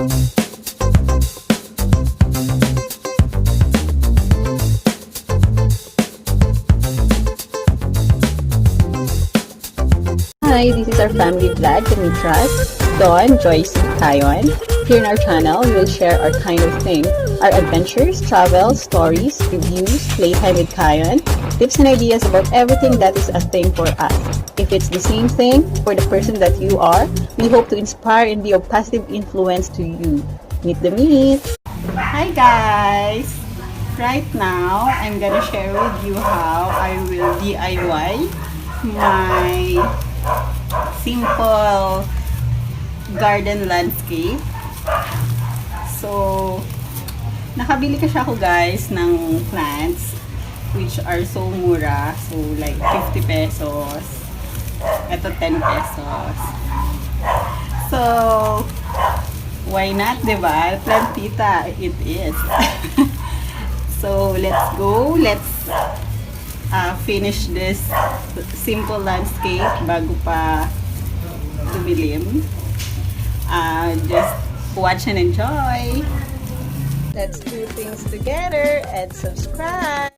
Hi, this is our family vlog, the Mitras, Dawn, Joyce, Kion. Here in our channel, we will share our kind of thing, our adventures, travels, stories, reviews, playtime with Kion, tips and ideas about everything that is a thing for us. If it's the same thing for the person that you are, we hope to inspire and be of positive influence to you. Meet-the-Mitz! Hi guys! Right now, I'm gonna share with you how I will DIY my simple garden landscape. So, nakabili kasi ako guys ng plants which are so mura. So, like 50 pesos. Ito 10 pesos. So, why not, diba? Plantita, it is. So, let's go. Let's finish this simple landscape bago pa tumilim. Just watch and enjoy. Let's do things together and subscribe.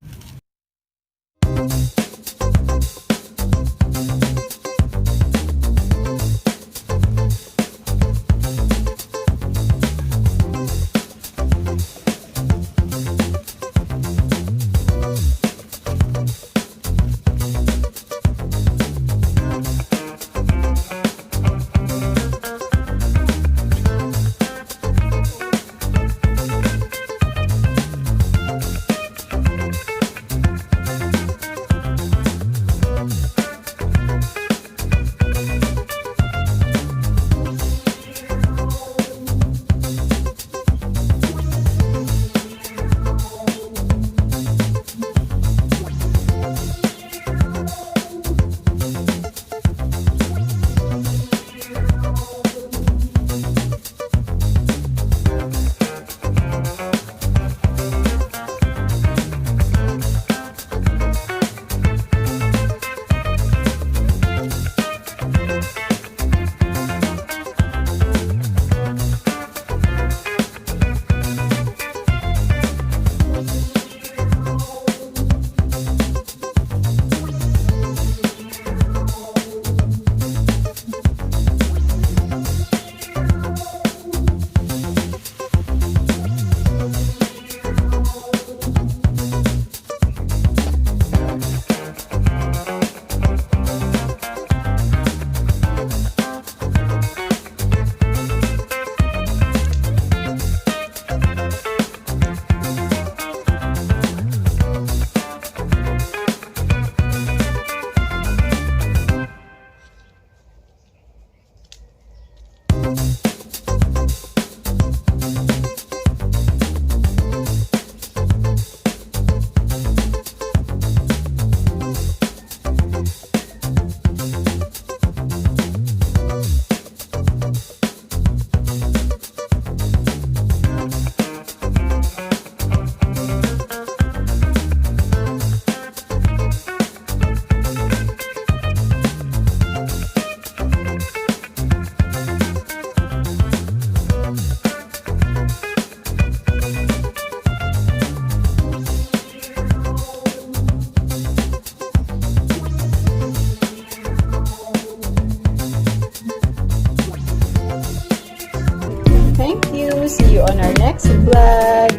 See you on our next vlog.